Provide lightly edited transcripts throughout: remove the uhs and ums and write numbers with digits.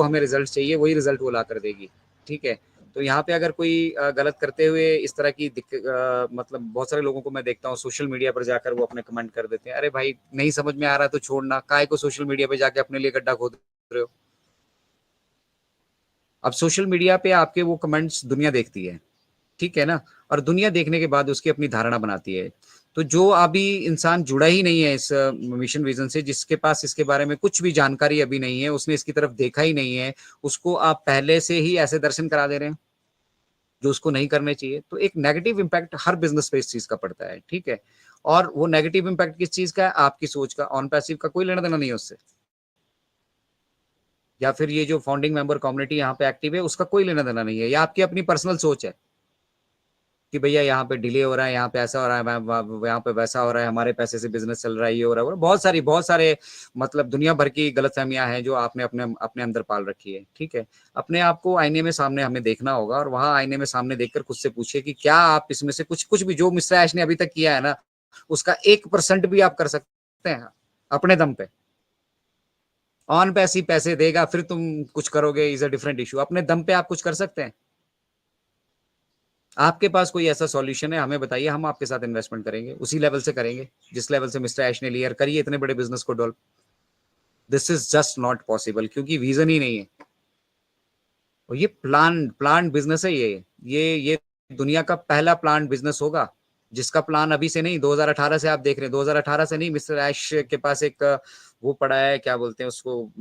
हमें रिजल्ट चाहिए वही रिजल्ट वो ला कर देगी, ठीक है। तो यहाँ पे अगर कोई गलत करते हुए इस तरह की मतलब बहुत सारे लोगों को मैं देखता हूँ सोशल मीडिया पर जाकर वो अपने कमेंट कर देते हैं, अरे भाई नहीं समझ में आ रहा तो छोड़ना, काहे को सोशल मीडिया पे जाके अपने लिए गड्ढा खोद रहे हो। अब सोशल मीडिया पे आपके वो कमेंट्स दुनिया देखती है, ठीक है ना, और दुनिया देखने के बाद उसकी अपनी धारणा बनाती है। तो जो अभी इंसान जुड़ा ही नहीं है इस मिशन विजन से, जिसके पास इसके बारे में कुछ भी जानकारी अभी नहीं है, उसने इसकी तरफ देखा ही नहीं है, उसको आप पहले से ही ऐसे दर्शन करा दे रहे हैं जो उसको नहीं करने चाहिए। तो एक नेगेटिव इंपैक्ट हर बिजनेस पे इस चीज का पड़ता है, ठीक है। और वो नेगेटिव इंपैक्ट किस चीज का है? आपकी सोच का। ऑन पैसिव का कोई लेना देना नहीं है उससे, या फिर ये जो फाउंडिंग मेंबर कम्युनिटी यहाँ पे एक्टिव है उसका कोई लेना देना नहीं है, या आपकी अपनी पर्सनल सोच है कि भैया यहाँ पे डिले हो रहा है, यहाँ पे ऐसा हो रहा है, यहाँ पे वैसा हो रहा है, हमारे पैसे से बिजनेस चल रहा है, ये हो रहा है, बहुत सारे मतलब दुनिया भर की गलतफहमियां हैं जो आपने अपने अपने अंदर पाल रखी है, ठीक है। अपने आप को आईने में सामने हमें देखना होगा, और वहां आईने में सामने देखकर खुद से पूछिए कि क्या आप इसमें से कुछ कुछ भी जो मिस्टर ऐश ने अभी तक किया है ना, उसका 1% भी आप कर सकते हैं अपने दम पे। ऑन पैसे पैसे देगा फिर तुम कुछ करोगे इज अ डिफरेंट इशू। अपने दम पे आप कुछ कर सकते हैं? आपके पास कोई ऐसा सॉल्यूशन है हमें बताइए, हम आपके साथ इन्वेस्टमेंट करेंगे, उसी लेवल से करेंगे जिस लेवल से मिस्टर ऐश ने लिया। करिए इतने बड़े बिजनेस को develop. This is just not possible क्योंकि विजन ही नहीं है। और ये प्लान बिजनेस है, ये दुनिया का पहला प्लान बिजनेस होगा जिसका प्लान अभी से नहीं 2018 से आप देख रहे हैं। 2018 से नहीं, मिस्टर ऐश के पास एक वो पड़ा है, क्या बोलते हैं उसको,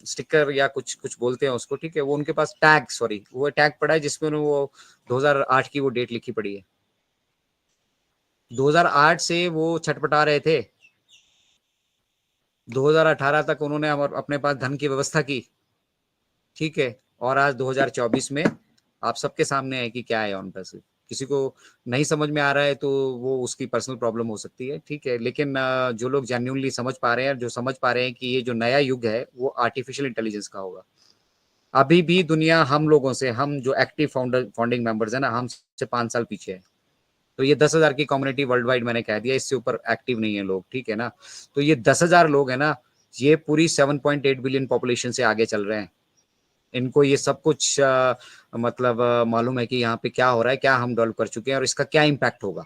स्टिकर या कुछ कुछ बोलते हैं उसको, ठीक है। वो उनके पास टैग, सॉरी, वो टैग पड़ा है जिसमें वो 2008 की वो डेट लिखी पड़ी है। 2008 से वो छटपटा रहे थे, 2018 तक उन्होंने अपने पास धन की व्यवस्था की, ठीक है। और आज 2024 में आप सबके सामने है कि क्या है ऑन पैसिव। किसी को नहीं समझ में आ रहा है तो वो उसकी पर्सनल प्रॉब्लम हो सकती है, ठीक है। लेकिन जो लोग जेन्युइनली समझ पा रहे हैं, जो समझ पा रहे हैं कि ये जो नया युग है वो आर्टिफिशियल इंटेलिजेंस का होगा। अभी भी दुनिया हम लोगों से, हम जो एक्टिव फाउंडिंग मेंबर्स है ना, हमसे 5 साल पीछे है। तो ये 10,000 की कम्युनिटी वर्ल्ड वाइड मैंने कह दिया, इससे ऊपर एक्टिव नहीं है लोग, ठीक है ना। तो ये 10,000 लोग है ना, ये पूरी 7.8 बिलियन पॉपुलेशन से आगे चल रहे हैं। इनको ये सब कुछ मतलब मालूम है कि यहाँ पे क्या हो रहा है, क्या हम डेवलप कर चुके हैं और इसका क्या इम्पैक्ट होगा।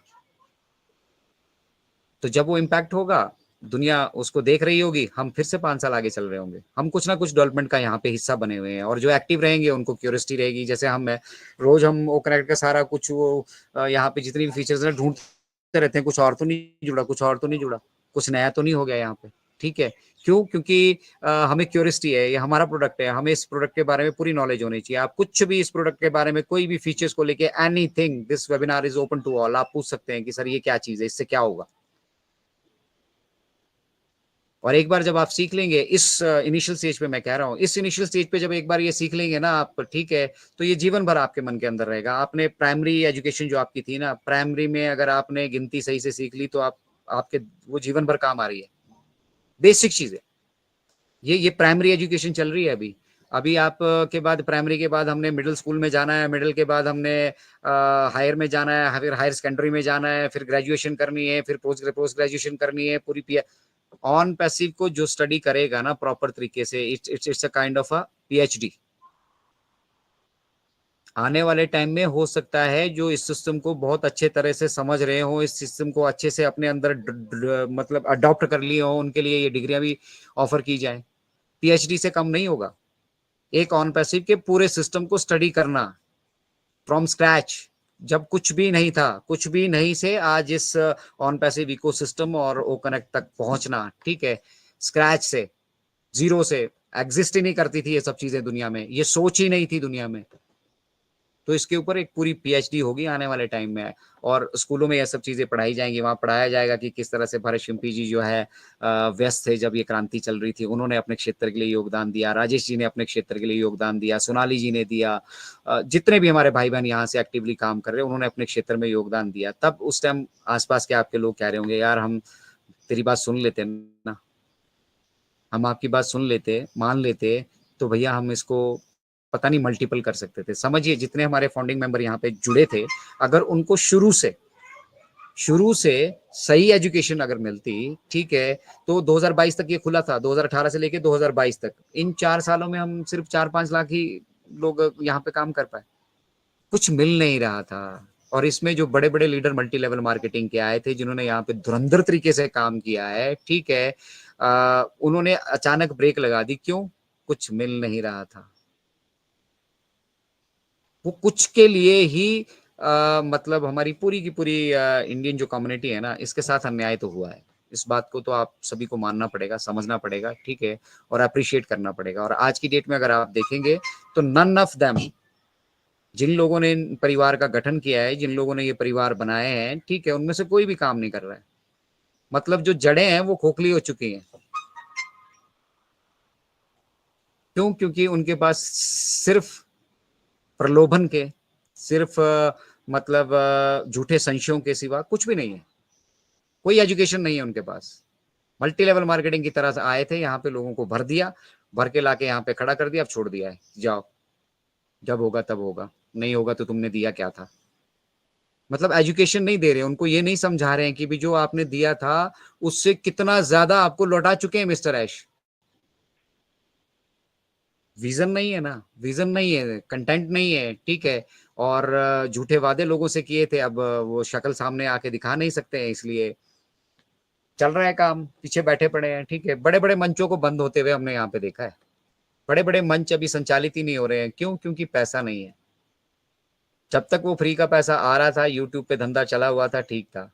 तो जब वो इम्पैक्ट होगा, दुनिया उसको देख रही होगी, हम फिर से 5 साल आगे चल रहे होंगे। हम कुछ ना कुछ डेवलपमेंट का यहाँ पे हिस्सा बने हुए हैं, और जो एक्टिव रहेंगे उनको क्यूरियोसिटी रहेगी। जैसे हम है, रोज हम वो कनेक्ट का सारा कुछ वो यहाँ पे जितनी भी फीचर्स है ढूंढते रहते हैं, कुछ और तो नहीं जुड़ा, कुछ और तो नहीं जुड़ा, कुछ नया तो नहीं हो गया यहाँ पे, ठीक है। क्यों? क्योंकि हमें क्यूरियोसिटी है, ये हमारा प्रोडक्ट है, हमें इस प्रोडक्ट के बारे में पूरी नॉलेज होनी चाहिए। आप कुछ भी इस प्रोडक्ट के बारे में, कोई भी फीचर्स को लेके, anything, this webinar is open to all. आप पूछ सकते हैं कि सर ये क्या चीज है, इससे क्या होगा। और एक बार जब आप सीख लेंगे इस इनिशियल स्टेज पे, मैं कह रहा हूँ इस इनिशियल स्टेज पे जब एक बार ये सीख लेंगे ना आप, ठीक है, तो ये जीवन भर आपके मन के अंदर रहेगा। आपने प्राइमरी एजुकेशन जो आपकी थी ना, प्राइमरी में अगर आपने गिनती सही से सीख ली तो आप आपके वो जीवन भर काम आ रही है। बेसिक चीज है ये प्राइमरी एजुकेशन चल रही है अभी। अभी आप के बाद, प्राइमरी के बाद हमने मिडिल स्कूल में जाना है, मिडिल के बाद हमने हायर में जाना है, फिर हायर सेकेंडरी में जाना है, फिर ग्रेजुएशन करनी है, फिर पोस्ट ग्रेजुएशन करनी है पूरी। ऑन पैसिव को जो स्टडी करेगा ना प्रॉपर तरीके से, it's a kind of a PhD. आने वाले टाइम में हो सकता है जो इस सिस्टम को बहुत अच्छे तरह से समझ रहे हो, इस सिस्टम को अच्छे से अपने अंदर मतलब अडॉप्ट कर लिए हो, उनके लिए ये डिग्रियां भी ऑफर की जाए। पीएचडी से कम नहीं होगा एक ऑन पैसिव के पूरे सिस्टम को स्टडी करना फ्रॉम स्क्रैच। जब कुछ भी नहीं था, कुछ भी नहीं से आज इस ऑन पैसिव इकोसिस्टम और ओ कनेक्ट तक पहुंचना, ठीक है, स्क्रैच से, जीरो से। एग्जिस्ट ही नहीं करती थी ये सब चीजें दुनिया में, ये सोच ही नहीं थी दुनिया में। तो इसके ऊपर एक पूरी पीएचडी होगी आने वाले टाइम में, और स्कूलों में ये सब चीजें पढ़ाई जाएंगी। वहां पढ़ाया जाएगा कि किस तरह से भरत शिम्पी जी जो है व्यस्त थे जब ये क्रांति चल रही थी, उन्होंने अपने क्षेत्र के लिए योगदान दिया, राजेश जी ने अपने क्षेत्र के लिए योगदान दिया, सोनाली जी ने दिया, जितने भी हमारे भाई बहन यहाँ से एक्टिवली काम कर रहे हैं उन्होंने अपने क्षेत्र में योगदान दिया। तब उस टाइम आसपास के आपके लोग कह रहे होंगे, यार हम तेरी बात सुन लेते ना, हम आपकी बात सुन लेते, मान लेते, तो भैया हम इसको पता नहीं मल्टीपल कर सकते थे। समझिए जितने हमारे फाउंडिंग मेंबर यहाँ पे जुड़े थे, अगर उनको शुरू से शुरू से सही एजुकेशन अगर मिलती, ठीक है, तो 2022 तक ये खुला था, 2018 से लेके 2022 तक, इन 4 सालों में हम सिर्फ 4-5 लाख ही लोग यहाँ पे काम कर पाए। कुछ मिल नहीं रहा था। और इसमें जो बड़े बड़े लीडर मल्टी लेवल मार्केटिंग के आए थे, जिन्होंने यहाँ पे धुरंधर तरीके से काम किया है, ठीक है, उन्होंने अचानक ब्रेक लगा दी। क्यों? कुछ मिल नहीं रहा था। वो कुछ के लिए ही मतलब हमारी पूरी की पूरी इंडियन जो कम्युनिटी है ना, इसके साथ अन्याय तो हुआ है। इस बात को तो आप सभी को मानना पड़ेगा, समझना पड़ेगा, ठीक है, और अप्रिशिएट करना पड़ेगा। और आज की डेट में अगर आप देखेंगे तो नन ऑफ देम, जिन लोगों ने परिवार का गठन किया है, जिन लोगों ने ये परिवार बनाए हैं, ठीक है, उनमें से कोई भी काम नहीं कर रहा है। मतलब जो जड़ें हैं वो खोखली हो चुकी हैं। क्यों? क्योंकि उनके पास सिर्फ प्रलोभन के, सिर्फ मतलब झूठे संशयों के सिवा कुछ भी नहीं है। कोई एजुकेशन नहीं है उनके पास। मल्टी लेवल मार्केटिंग की तरह से आए थे, यहाँ पे लोगों को भर दिया, भर के लाके यहाँ पे खड़ा कर दिया, अब छोड़ दिया है, जाओ, जब होगा तब होगा, नहीं होगा तो तुमने दिया क्या था। मतलब एजुकेशन नहीं दे रहे, उनको ये नहीं समझा रहे हैं कि भी जो आपने दिया था उससे कितना ज्यादा आपको लौटा चुके हैं मिस्टर ऐश। विजन नहीं है ना, विजन नहीं है, कंटेंट नहीं है, ठीक है, और झूठे वादे लोगों से किए थे, अब वो शक्ल सामने आके दिखा नहीं सकते हैं, इसलिए चल रहा है काम, पीछे बैठे पड़े हैं, ठीक है। बड़े बड़े मंचों को बंद होते हुए हमने यहाँ पे देखा है। बड़े बड़े मंच अभी संचालित ही नहीं हो रहे हैं। क्यों? क्योंकि पैसा नहीं है। जब तक वो फ्री का पैसा आ रहा था, यूट्यूब पे धंधा चला हुआ था, ठीक था।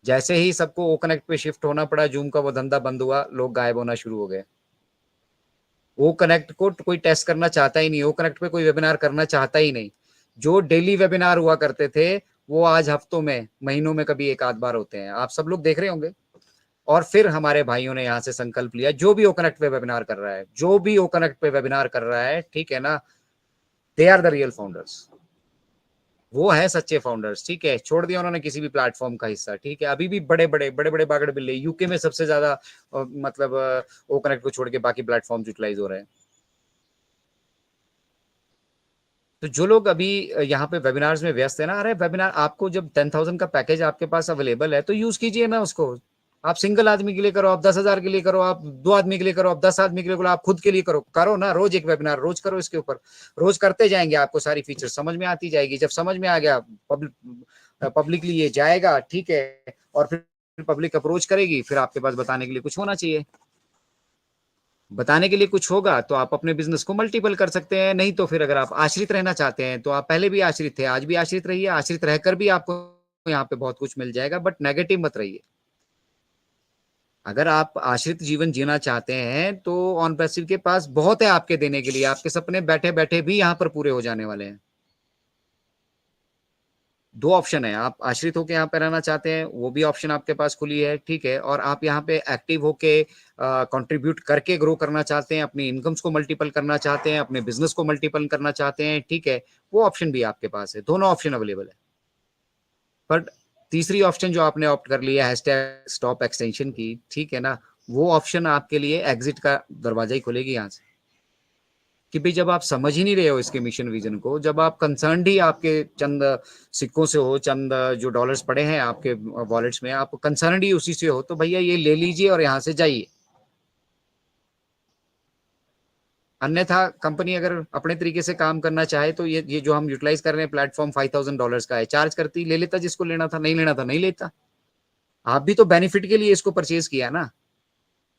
जैसे ही सबको ओ कनेक्ट पे शिफ्ट होना पड़ा, जूम का वो धंधा बंद हुआ, लोग गायब होना शुरू हो गए। ओ कनेक्ट को कोई टेस्ट करना चाहता ही नहीं, ओ कनेक्ट पे कोई वेबिनार करना चाहता ही नहीं। जो डेली वेबिनार हुआ करते थे, वो आज हफ्तों में, महीनों में कभी एक आध बार होते हैं, आप सब लोग देख रहे होंगे। और फिर हमारे भाइयों ने यहाँ से संकल्प लिया, जो भी ओ कनेक्ट पे वेबिनार कर रहा है, जो भी ओ कनेक्ट पे वेबिनार कर रहा है, ठीक है ना, they are the real founders. वो है सच्चे फाउंडर्स, ठीक है। छोड़ दिया उन्होंने किसी भी प्लेटफॉर्म का हिस्सा, ठीक है। अभी भी बड़े बड़े बड़े बड़े बागड़ बिल्ले, यूके में सबसे ज्यादा मतलब ओ कनेक्ट को छोड़ के बाकी प्लेटफॉर्म यूटिलाइज हो रहे हैं। तो जो लोग अभी यहाँ पे वेबिनार्स में व्यस्त है ना, अरे वेबिनार आपको जब 10,000 का पैकेज आपके पास अवेलेबल है तो यूज कीजिए ना उसको। आप सिंगल आदमी के लिए करो, आप 10,000 के लिए करो, आप 2 आदमी के लिए करो, आप 10 आदमी के लिए करो, आप खुद के लिए करो, करो ना। रोज एक वेबिनार, रोज करो इसके ऊपर। रोज करते जाएंगे, आपको सारी फीचर समझ में आती जाएगी। जब समझ में आ गया, पब्लिकली ये जाएगा, ठीक है, और फिर पब्लिक अप्रोच करेगी, फिर आपके पास बताने के लिए कुछ होना चाहिए। बताने के लिए कुछ होगा तो आप अपने बिजनेस को मल्टीपल कर सकते हैं। नहीं तो फिर अगर आप आश्रित रहना चाहते हैं तो आप पहले भी आश्रित थे, आज भी आश्रित रहिए। आश्रित रहकर भी आपको यहाँ पे बहुत कुछ मिल जाएगा, बट नेगेटिव मत रहिए। अगर आप आश्रित जीवन जीना चाहते हैं तो ऑन पैसिव के पास बहुत है आपके देने के लिए। आपके सपने बैठे बैठे भी यहाँ पर पूरे हो जाने वाले हैं। 2 ऑप्शन है, आप आश्रित होकर यहाँ पे रहना चाहते हैं, वो भी ऑप्शन आपके पास खुली है, ठीक है, और आप यहाँ पे एक्टिव होके कंट्रीब्यूट करके ग्रो करना चाहते हैं, अपनी इनकम्स को मल्टीपल करना चाहते हैं, अपने बिजनेस को मल्टीपल करना चाहते हैं, ठीक है, वो ऑप्शन भी आपके पास है। दोनों ऑप्शन अवेलेबल है। बट तीसरी ऑप्शन जो आपने ऑप्ट कर लिया है, हैशटैग स्टॉप एक्सटेंशन की, ठीक है ना, वो ऑप्शन आपके लिए एग्जिट का दरवाजा ही खोलेगी यहाँ से। कि भाई जब आप समझ ही नहीं रहे हो इसके मिशन विजन को, जब आप कंसर्न ही आपके चंद सिक्कों से हो, चंद जो डॉलर्स पड़े हैं आपके वॉलेट्स में, आप कंसर्न ही उसी से हो, तो भैया ये ले लीजिए और यहाँ से जाइए। अन्यथा कंपनी अगर अपने तरीके से काम करना चाहे तो ये जो हम यूटिलाइज कर रहे हैं प्लेटफॉर्म $5,000 का है, चार्ज करती, ले लेता, जिसको लेना था, नहीं लेना था नहीं लेता। आप भी तो बेनिफिट के लिए इसको परचेज किया ना,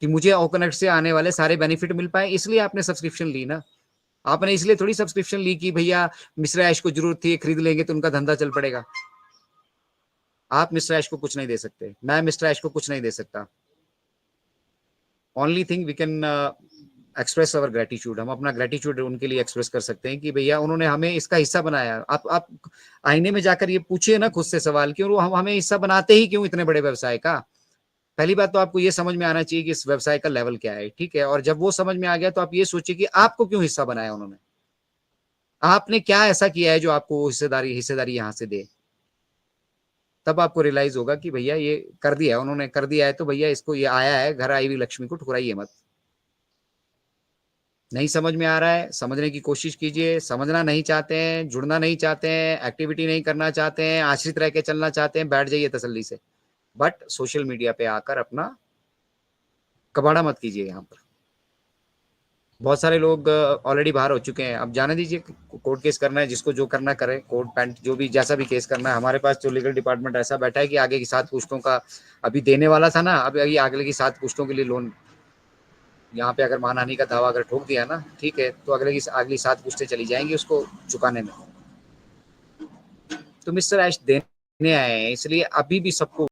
कि मुझे ओकनेक्ट से आने वाले सारे बेनिफिट मिल पाए, इसलिए आपने सब्सक्रिप्शन ली ना। आपने इसलिए थोड़ी सब्सक्रिप्शन ली कि भैया मिश्रा ऐश को जरूरत थी, खरीद लेंगे तो उनका धंधा चल पड़ेगा। आप मिस्टर ऐश को कुछ नहीं दे सकते, मैं मिस्टर ऐश को कुछ नहीं दे सकता। Only thing we can express our gratitude, हम अपना ग्रेटिट्यूड उनके लिए एक्सप्रेस कर सकते हैं कि भैया उन्होंने हमें इसका हिस्सा बनाया। आप आईने में जाकर ये पूछिए ना खुद से सवाल, क्यों हम हमें हिस्सा बनाते ही क्यों इतने बड़े व्यवसाय का। पहली बात तो आपको ये समझ में आना चाहिए कि इस व्यवसाय का लेवल क्या है, ठीक है, और जब वो समझ में आ गया तो आप ये सोचिए कि आपको क्यों हिस्सा बनाया उन्होंने। आपने क्या ऐसा किया है जो आपको हिस्सेदारी हिस्सेदारी यहाँ से दे। तब आपको रियलाइज होगा कि भैया ये कर दिया है उन्होंने, कर दिया है तो भैया इसको, ये आया है घर आई हुई लक्ष्मी को ठुकराइए मत। नहीं समझ में आ रहा है, समझने की कोशिश कीजिए। समझना नहीं चाहते हैं, जुड़ना नहीं चाहते हैं, एक्टिविटी नहीं करना चाहते हैं, आश्रित रह के चलना चाहते हैं, बैठ जाइए तसल्ली से। बट सोशल मीडिया पे आकर अपना कबाड़ा मत कीजिए यहाँ पर। बहुत सारे लोग ऑलरेडी बाहर हो चुके हैं, अब जाने दीजिए। कोर्ट केस करना है, जिसको जो करना करे, कोर्ट पैंट जो भी जैसा भी केस करना है। हमारे पास जो लीगल डिपार्टमेंट ऐसा बैठा है कि आगे की 7 पुश्तों का अभी देने वाला था ना, अभी अगले की 7 पुश्तों के लिए लोन, यहाँ पे अगर मानहानि का दावा अगर ठोक दिया ना, ठीक है, तो अगली 7 पुश्तें चली जाएंगी उसको चुकाने में। तो मिस्टर ऐश देने आए हैं, इसलिए अभी भी सबको